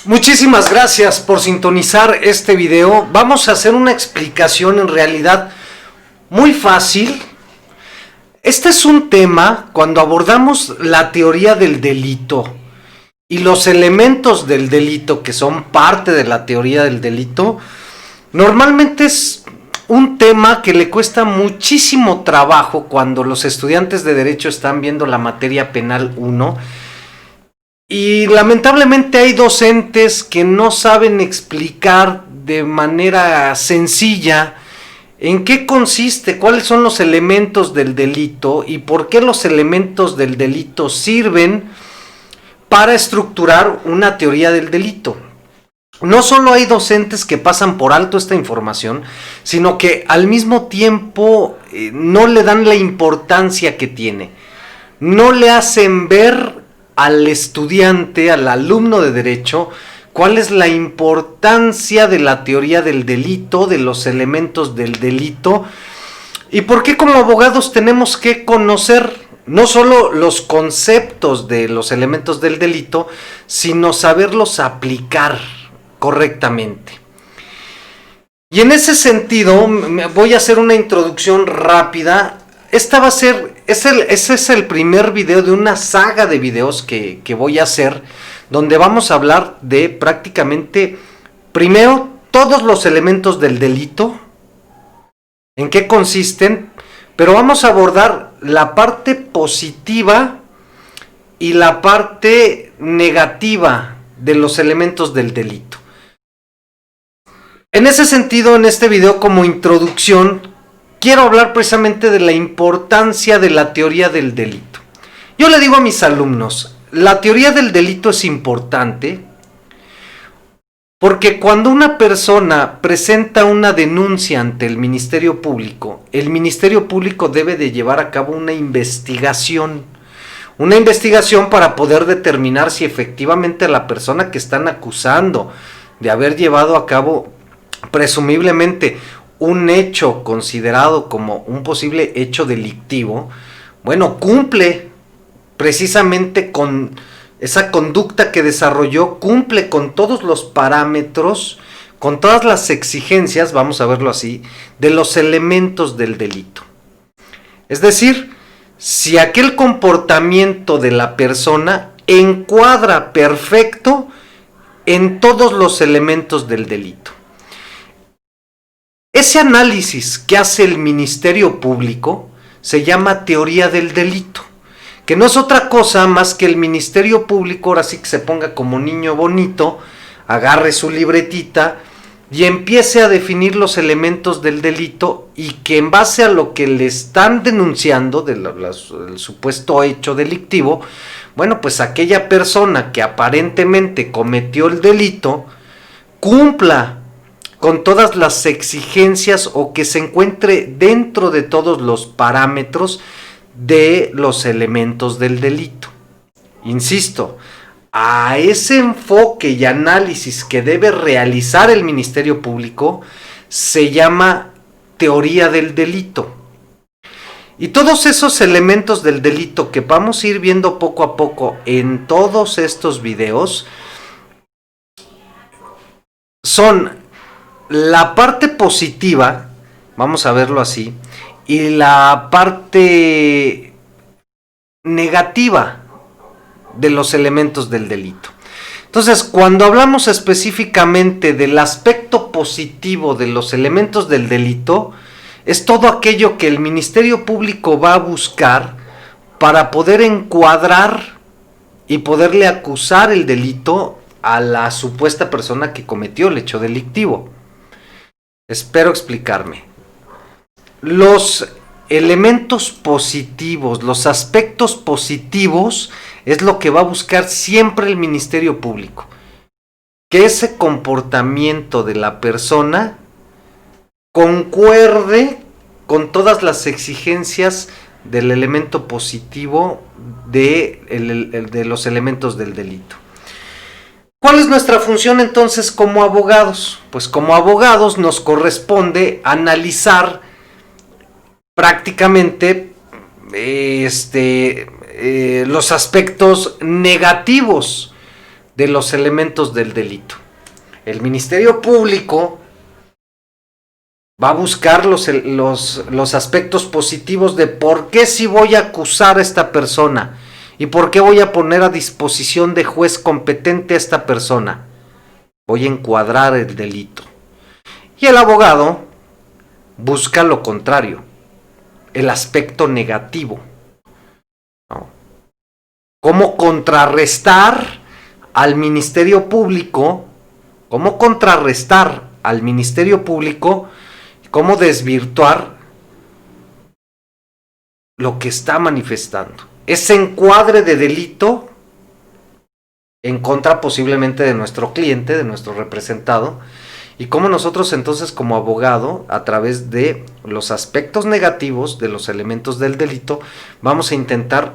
Muchísimas gracias por sintonizar este video. Vamos a hacer una explicación en realidad muy fácil. Este es un tema cuando abordamos la teoría del delito y los elementos del delito que son parte de la teoría del delito. Normalmente es un tema que le cuesta muchísimo trabajo cuando los estudiantes de Derecho están viendo la materia penal 1. Y lamentablemente hay docentes que no saben explicar de manera sencilla en qué consiste, cuáles son los elementos del delito y por qué los elementos del delito sirven para estructurar una teoría del delito. No solo hay docentes que pasan por alto esta información, sino que al mismo tiempo no le dan la importancia que tiene. No le hacen ver al estudiante, al alumno de Derecho, cuál es la importancia de la teoría del delito, de los elementos del delito, y por qué como abogados tenemos que conocer no solo los conceptos de los elementos del delito, sino saberlos aplicar correctamente. Y en ese sentido voy a hacer una introducción rápida. Esta va a ser, ese es el primer video de una saga de videos que voy a hacer, donde vamos a hablar de prácticamente, primero, todos los elementos del delito, en qué consisten, pero vamos a abordar la parte positiva y la parte negativa de los elementos del delito. En ese sentido, en este video como introducción, quiero hablar precisamente de la importancia de la teoría del delito. Yo le digo a mis alumnos, la teoría del delito es importante porque cuando una persona presenta una denuncia ante el Ministerio Público debe de llevar a cabo una investigación para poder determinar si efectivamente la persona que están acusando de haber llevado a cabo presumiblemente un hecho considerado como un posible hecho delictivo, bueno, cumple precisamente con esa conducta que desarrolló, cumple con todos los parámetros, con todas las exigencias, vamos a verlo así, de los elementos del delito. Es decir, si aquel comportamiento de la persona encuadra perfecto en todos los elementos del delito. Ese análisis que hace el Ministerio Público se llama teoría del delito, que no es otra cosa más que el Ministerio Público ahora sí que se ponga como niño bonito, agarre su libretita y empiece a definir los elementos del delito y que en base a lo que le están denunciando del supuesto hecho delictivo, bueno, pues aquella persona que aparentemente cometió el delito cumpla con todas las exigencias o que se encuentre dentro de todos los parámetros de los elementos del delito. Insisto, a ese enfoque y análisis que debe realizar el Ministerio Público se llama teoría del delito. Y todos esos elementos del delito que vamos a ir viendo poco a poco en todos estos videos son la parte positiva, vamos a verlo así, y la parte negativa de los elementos del delito. Entonces, cuando hablamos específicamente del aspecto positivo de los elementos del delito, es todo aquello que el Ministerio Público va a buscar para poder encuadrar y poderle acusar el delito a la supuesta persona que cometió el hecho delictivo. Espero explicarme. Los elementos positivos, los aspectos positivos es lo que va a buscar siempre el Ministerio Público. Que ese comportamiento de la persona concuerde con todas las exigencias del elemento positivo de los elementos del delito. ¿Cuál es nuestra función entonces como abogados? Pues como abogados nos corresponde analizar prácticamente los aspectos negativos de los elementos del delito. El Ministerio Público va a buscar los aspectos positivos de por qué si voy a acusar a esta persona y por qué voy a poner a disposición de juez competente a esta persona. Voy a encuadrar el delito. Y el abogado busca lo contrario, el aspecto negativo, ¿no? ¿Cómo contrarrestar al Ministerio Público? ¿Cómo contrarrestar al Ministerio Público? ¿Cómo desvirtuar lo que está manifestando? Ese encuadre de delito en contra posiblemente de nuestro cliente, de nuestro representado, y cómo nosotros entonces como abogado, a través de los aspectos negativos de los elementos del delito, vamos a intentar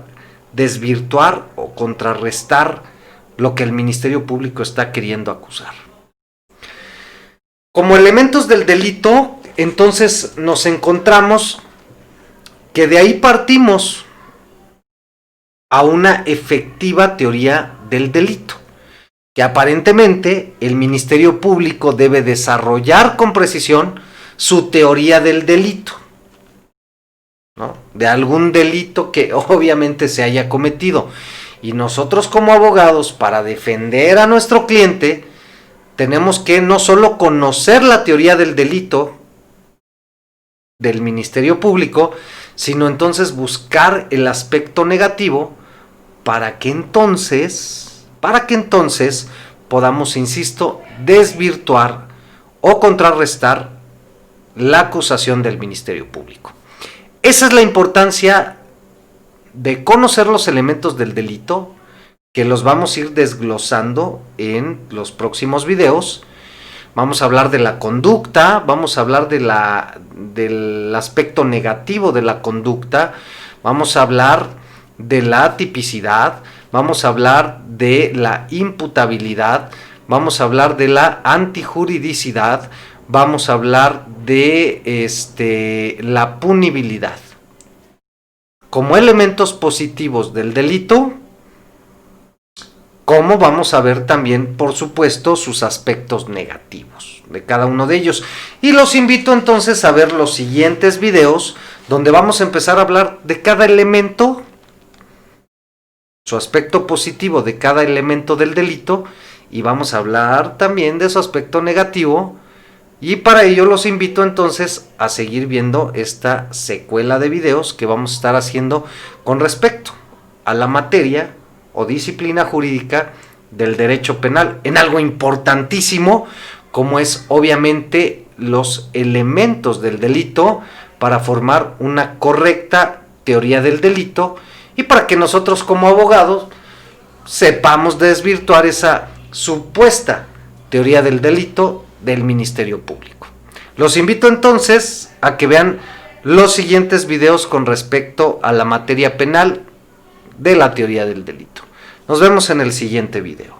desvirtuar o contrarrestar lo que el Ministerio Público está queriendo acusar. Como elementos del delito, entonces nos encontramos que de ahí partimos a una efectiva teoría del delito, que aparentemente el Ministerio Público debe desarrollar con precisión su teoría del delito, ¿no? De algún delito que obviamente se haya cometido. Y nosotros como abogados, para defender a nuestro cliente, tenemos que no solo conocer la teoría del delito del Ministerio Público, sino entonces buscar el aspecto negativo para que entonces podamos, insisto, desvirtuar o contrarrestar la acusación del Ministerio Público. Esa es la importancia de conocer los elementos del delito, que los vamos a ir desglosando en los próximos videos. Vamos a hablar de la conducta, vamos a hablar del aspecto negativo de la conducta, vamos a hablar de la tipicidad, vamos a hablar de la imputabilidad, vamos a hablar de la antijuridicidad, vamos a hablar de la punibilidad. Como elementos positivos del delito, como vamos a ver también, por supuesto, sus aspectos negativos de cada uno de ellos. Y los invito entonces a ver los siguientes videos, donde vamos a empezar a hablar de cada elemento, su aspecto positivo de cada elemento del delito, y vamos a hablar también de su aspecto negativo. Y para ello los invito entonces a seguir viendo esta secuela de videos que vamos a estar haciendo con respecto a la materia o disciplina jurídica del derecho penal, en algo importantísimo como es obviamente los elementos del delito, para formar una correcta teoría del delito y para que nosotros como abogados sepamos desvirtuar esa supuesta teoría del delito del Ministerio Público. Los invito entonces a que vean los siguientes videos con respecto a la materia penal de la teoría del delito. Nos vemos en el siguiente video.